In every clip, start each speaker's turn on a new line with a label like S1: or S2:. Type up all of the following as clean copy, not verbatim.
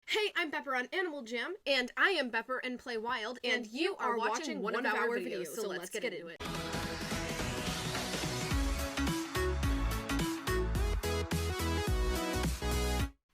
S1: Hey, I'm Bepper on Animal Jam, and I am Bepper and Play Wild, and you are watching one of our videos, so let's get into it.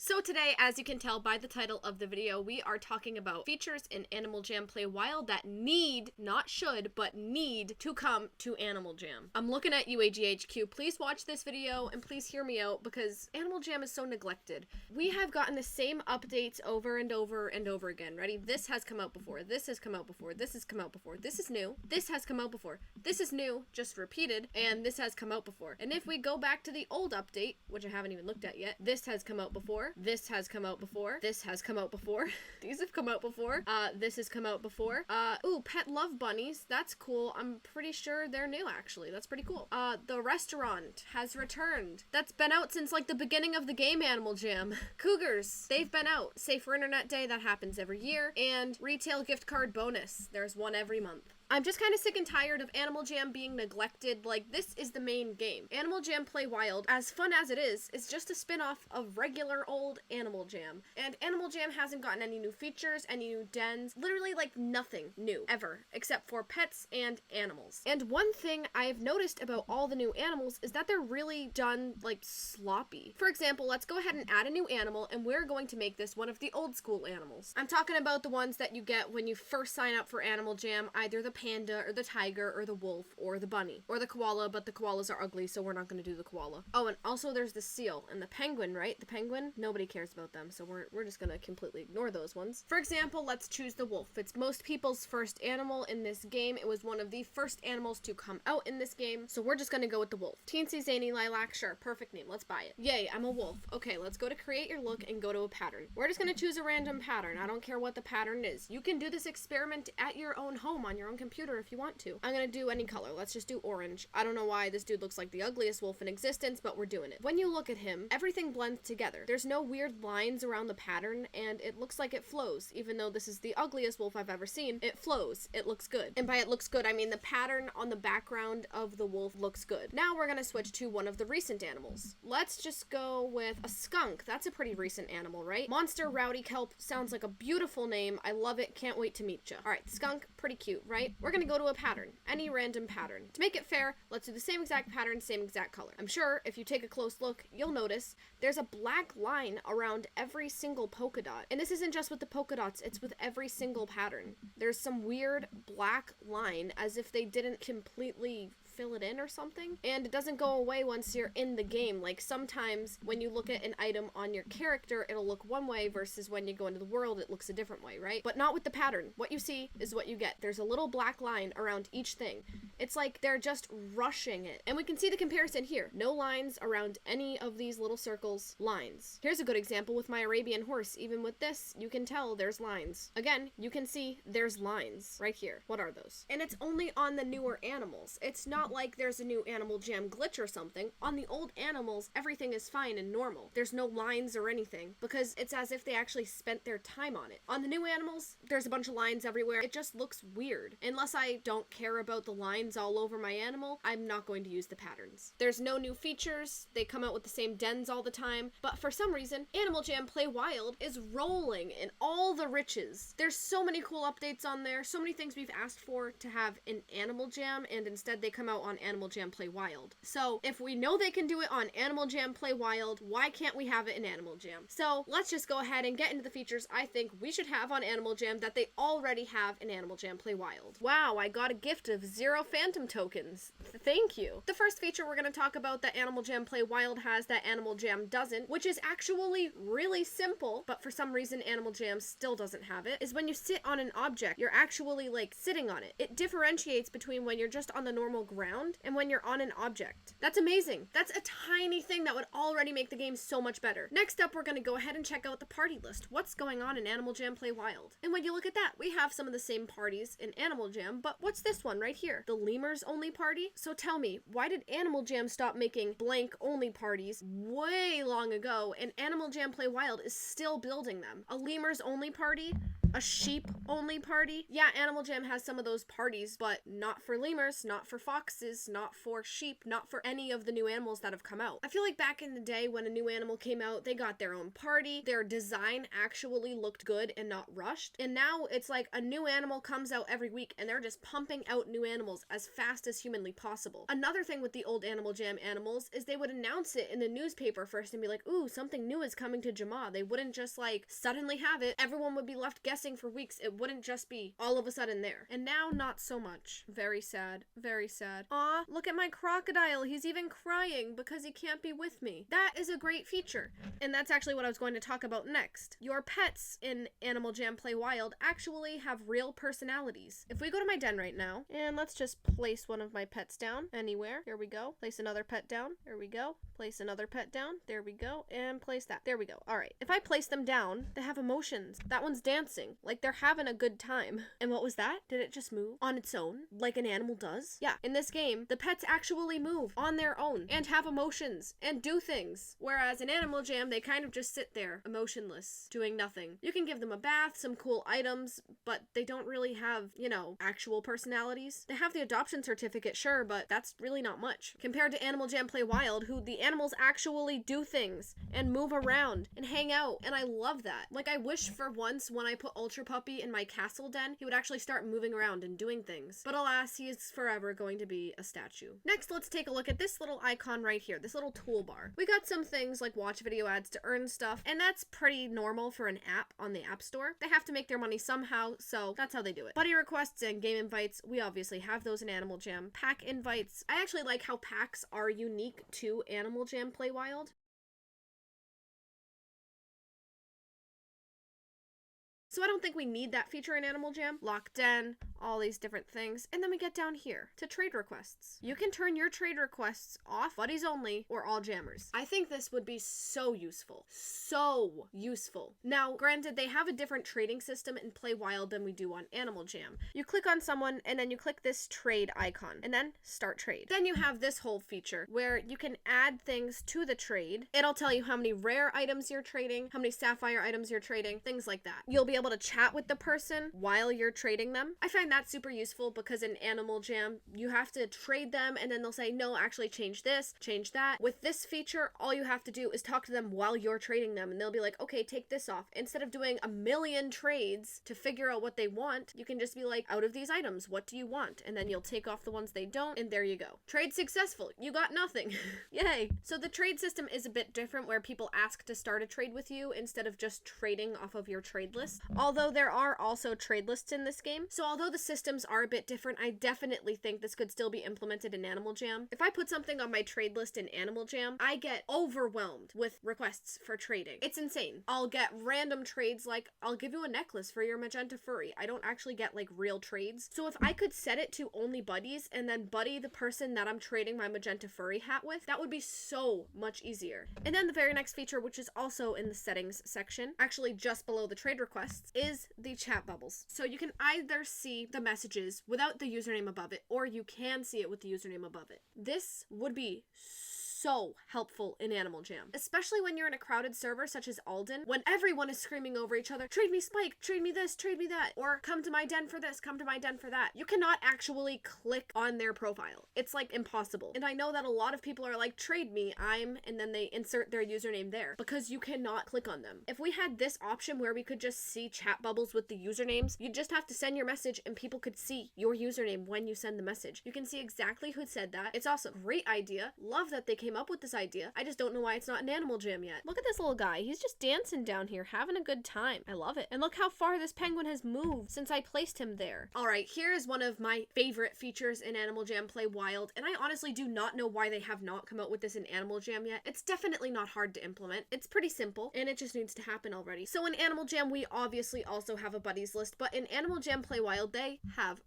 S1: So today, as you can tell by the title of the video, we are talking about features in Animal Jam Play Wild that need, not should, but need to come to Animal Jam. I'm looking at you, AGHQ. Please watch this video and please hear me out because Animal Jam is so neglected. We have gotten the same updates over and over and over again. Ready? This has come out before. This has come out before. This has come out before. This is new. This has come out before. This is new, just repeated, and this has come out before. And if we go back to the old update, which I haven't even looked at yet, this has come out before. This has come out before. This has come out before. These have come out before. This has come out before. Ooh, pet love bunnies. That's cool. I'm pretty sure they're new, actually. That's pretty cool. The restaurant has returned. That's been out since, like, the beginning of the game Animal Jam. Cougars. They've been out. Safer Internet Day. That happens every year. And retail gift card bonus. There's one every month. I'm just kind of sick and tired of Animal Jam being neglected. Like, this is the main game. Animal Jam Play Wild, as fun as it is just a spin-off of regular old Animal Jam. And Animal Jam hasn't gotten any new features, any new dens, literally like nothing new, ever, except for pets and animals. And one thing I've noticed about all the new animals is that they're really done, like, sloppy. For example, let's go ahead and add a new animal, and we're going to make this one of the old school animals. I'm talking about the ones that you get when you first sign up for Animal Jam, either the panda or the tiger or the wolf or the bunny or the koala, but the koalas are ugly, so we're not going to do the koala. Oh, and also there's the seal and the penguin, right? The penguin, nobody cares about them, so we're just going to completely ignore those ones. For example, let's choose the wolf. It's most people's first animal in this game. It was one of the first animals to come out in this game, so we're just going to go with the wolf. Teensy Zany Lilac, sure, perfect name, let's buy it. Yay, I'm a wolf. Okay, let's go to create your look and go to a pattern. We're just going to choose a random pattern. I don't care what the pattern is. You can do this experiment at your own home on your own computer if you want to. I'm gonna do any color. Let's just do orange. I don't know why this dude looks like the ugliest wolf in existence, but we're doing it. When you look at him, everything blends together. There's no weird lines around the pattern, and it looks like it flows. Even though this is the ugliest wolf I've ever seen, it flows. It looks good. And by it looks good, I mean the pattern on the background of the wolf looks good. Now we're gonna switch to one of the recent animals. Let's just go with a skunk. That's a pretty recent animal, right? Monster Rowdy Kelp sounds like a beautiful name. I love it. Can't wait to meet you. Alright, skunk, pretty cute, right? We're gonna go to a pattern. Any random pattern. To make it fair, let's do the same exact pattern, same exact color. I'm sure if you take a close look, you'll notice there's a black line around every single polka dot. And this isn't just with the polka dots, it's with every single pattern. There's some weird black line as if they didn't completely fill it in or something, and it doesn't go away once you're in the game. Like, sometimes when you look at an item on your character, it'll look one way versus when you go into the world, it looks a different way, right? But not with the pattern. What you see is what you get. There's a little black line around each thing. It's like they're just rushing it. And we can see the comparison here. No lines around any of these little circles. Lines. Here's a good example with my Arabian horse. Even with this, you can tell there's lines. Again, you can see there's lines right here. What are those? And it's only on the newer animals. It's not like there's a new Animal Jam glitch or something. On the old animals, everything is fine and normal. There's no lines or anything because it's as if they actually spent their time on it. On the new animals, there's a bunch of lines everywhere. It just looks weird. Unless I don't care about the lines all over my animal, I'm not going to use the patterns. There's no new features. They come out with the same dens all the time. But for some reason, Animal Jam Play Wild is rolling in all the riches. There's so many cool updates on there. So many things we've asked for to have in Animal Jam, and instead they come out on Animal Jam Play Wild. So if we know they can do it on Animal Jam Play Wild, why can't we have it in Animal Jam? So let's just go ahead and get into the features I think we should have on Animal Jam that they already have in Animal Jam Play Wild. Wow, I got a gift of 0 phantom tokens. Thank you. The first feature we're going to talk about that Animal Jam Play Wild has that Animal Jam doesn't, which is actually really simple, but for some reason Animal Jam still doesn't have it, is when you sit on an object, you're actually, like, sitting on it. It differentiates between when you're just on the normal ground and when you're on an object. That's amazing. That's a tiny thing that would already make the game so much better. Next up, we're going to go ahead and check out the party list. What's going on in Animal Jam Play Wild? And when you look at that, we have some of the same parties in Animal Jam, but what's this one right here? The lemurs only party? So tell me, why did Animal Jam stop making blank only parties way long ago, and Animal Jam Play Wild is still building them? A lemurs only party? A sheep-only party? Yeah, Animal Jam has some of those parties, but not for lemurs, not for foxes, not for sheep, not for any of the new animals that have come out. I feel like back in the day when a new animal came out, they got their own party, their design actually looked good and not rushed, and now it's like a new animal comes out every week and they're just pumping out new animals as fast as humanly possible. Another thing with the old Animal Jam animals is they would announce it in the newspaper first and be like, ooh, something new is coming to Jama. They wouldn't just like suddenly have it. Everyone would be left guessing for weeks. It wouldn't just be all of a sudden there. And now not so much. Very sad. Very sad. Aw, look at my crocodile. He's even crying because he can't be with me. That is a great feature. And that's actually what I was going to talk about next. Your pets in Animal Jam Play Wild actually have real personalities. If we go to my den right now, and let's just place one of my pets down anywhere. Here we go. Place another pet down. There we go. Place another pet down. There we go. And place that. There we go. All right. If I place them down, they have emotions. That one's dancing. Like they're having a good time. And what was that? Did it just move on its own? Like an animal does? Yeah. In this game, the pets actually move on their own and have emotions and do things. Whereas in Animal Jam, they kind of just sit there, emotionless, doing nothing. You can give them a bath, some cool items, but they don't really have, you know, actual personalities. They have the adoption certificate, sure, but that's really not much. Compared to Animal Jam Play Wild, who the animals actually do things and move around and hang out, and I love that. Like, I wish for once when I put Ultra Puppy in my castle den, he would actually start moving around and doing things. But alas, he is forever going to be a statue. Next, let's take a look at this little icon right here, this little toolbar. We got some things like watch video ads to earn stuff, and that's pretty normal for an app on the App Store. They have to make their money somehow, so that's how they do it. Buddy requests and game invites, we obviously have those in Animal Jam. Pack invites, I actually like how packs are unique to Animal Jam Play Wild. So I don't think we need that feature in Animal Jam. Locked den, all these different things. And then we get down here to trade requests. You can turn your trade requests off, buddies only, or all jammers. I think this would be so useful. So useful. Now, granted, they have a different trading system in Play Wild than we do on Animal Jam. You click on someone and then you click this trade icon and then start trade. Then you have this whole feature where you can add things to the trade. It'll tell you how many rare items you're trading, how many sapphire items you're trading, things like that. You'll be able to chat with the person while you're trading them. I find that super useful because in Animal Jam, you have to trade them and then they'll say, no, actually change this, change that. With this feature, all you have to do is talk to them while you're trading them and they'll be like, okay, take this off. Instead of doing a million trades to figure out what they want, you can just be like, out of these items, what do you want? And then you'll take off the ones they don't and there you go. Trade successful. You got nothing. Yay. So the trade system is a bit different where people ask to start a trade with you instead of just trading off of your trade list. Although there are also trade lists in this game. So although the systems are a bit different, I definitely think this could still be implemented in Animal Jam. If I put something on my trade list in Animal Jam, I get overwhelmed with requests for trading. It's insane. I'll get random trades like, I'll give you a necklace for your magenta furry. I don't actually get like real trades. So if I could set it to only buddies and then buddy the person that I'm trading my magenta furry hat with, that would be so much easier. And then the very next feature, which is also in the settings section, actually just below the trade requests, is the chat bubbles. So you can either see the messages without the username above it, or you can see it with the username above it. This would be so helpful in Animal Jam, especially when you're in a crowded server such as Alden, when everyone is screaming over each other, trade me Spike, trade me this, trade me that, or come to my den for this, come to my den for that. You cannot actually click on their profile. It's like impossible. And I know that a lot of people are like, trade me, and then they insert their username there because you cannot click on them. If we had this option where we could just see chat bubbles with the usernames, you'd just have to send your message and people could see your username when you send the message. You can see exactly who said that. It's awesome. Great idea. Love that they came up with this idea. I just don't know why it's not in Animal Jam yet. Look at this little guy. He's just dancing down here, having a good time. I love it. And look how far this penguin has moved since I placed him there. All right, here is one of my favorite features in Animal Jam Play Wild, and I honestly do not know why they have not come out with this in Animal Jam yet. It's definitely not hard to implement. It's pretty simple, and it just needs to happen already. So in Animal Jam, we obviously also have a buddies list, but in Animal Jam Play Wild, they have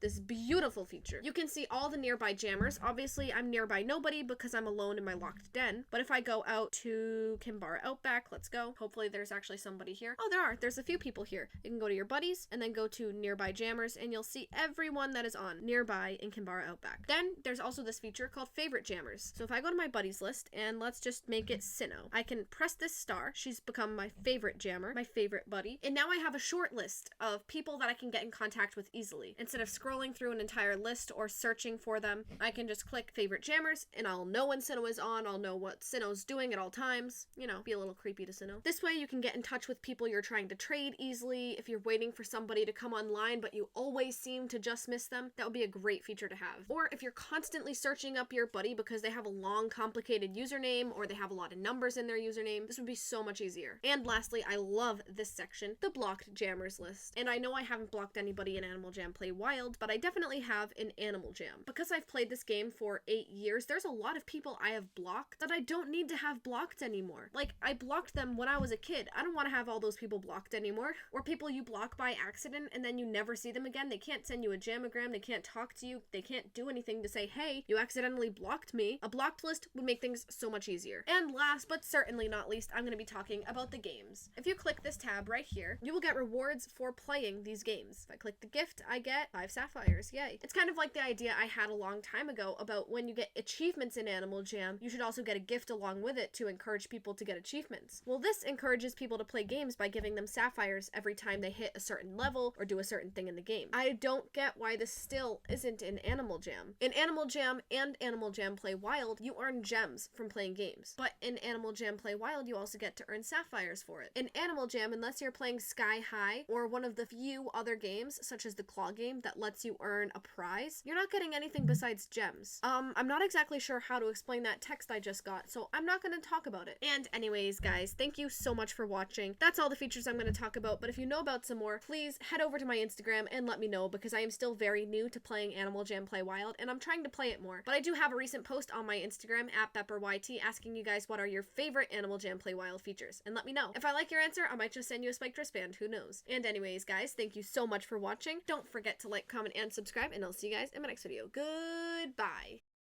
S1: this beautiful feature. You can see all the nearby jammers. Obviously, I'm nearby nobody because I'm a alone in my locked den. But if I go out to Kimbara Outback, let's go. Hopefully there's actually somebody here. Oh, there are. There's a few people here. You can go to your buddies and then go to nearby jammers and you'll see everyone that is on nearby in Kimbara Outback. Then there's also this feature called favorite jammers. So if I go to my buddies list and let's just make it Sinnoh, I can press this star. She's become my favorite jammer, my favorite buddy. And now I have a short list of people that I can get in contact with easily. Instead of scrolling through an entire list or searching for them, I can just click favorite jammers and I'll know when Sinnoh is on. I'll know what Sinnoh's doing at all times. You know, be a little creepy to Sinnoh. This way you can get in touch with people you're trying to trade easily. If you're waiting for somebody to come online but you always seem to just miss them, that would be a great feature to have. Or if you're constantly searching up your buddy because they have a long complicated username or they have a lot of numbers in their username, this would be so much easier. And lastly, I love this section, the blocked jammers list. And I know I haven't blocked anybody in Animal Jam Play Wild, but I definitely have in Animal Jam. Because I've played this game for 8 years, there's a lot of people I have blocked that I don't need to have blocked anymore. Like, I blocked them when I was a kid. I don't want to have all those people blocked anymore. Or people you block by accident and then you never see them again. They can't send you a jamagram, they can't talk to you, they can't do anything to say, hey, you accidentally blocked me. A blocked list would make things so much easier. And last but certainly not least, I'm going to be talking about the games. If you click this tab right here, you will get rewards for playing these games. If I click the gift, I get 5 sapphires. Yay. It's kind of like the idea I had a long time ago about when you get achievements in Animal Jam, you should also get a gift along with it to encourage people to get achievements. Well, this encourages people to play games by giving them sapphires every time they hit a certain level or do a certain thing in the game. I don't get why this still isn't in Animal Jam. In Animal Jam and Animal Jam Play Wild, you earn gems from playing games. But in Animal Jam Play Wild, you also get to earn sapphires for it. In Animal Jam, unless you're playing Sky High or one of the few other games, such as the Claw game, that lets you earn a prize, you're not getting anything besides gems. I'm not exactly sure how to explain that text I just got, so I'm not going to talk about it. And anyways, guys, thank you so much for watching. That's all the features I'm going to talk about, but if you know about some more, please head over to my Instagram and let me know, because I am still very new to playing Animal Jam Play Wild, and I'm trying to play it more. But I do have a recent post on my Instagram, @BepperYT, asking you guys what are your favorite Animal Jam Play Wild features, and let me know. If I like your answer, I might just send you a spiked wristband, who knows. And anyways, guys, thank you so much for watching. Don't forget to like, comment, and subscribe, and I'll see you guys in my next video. Goodbye!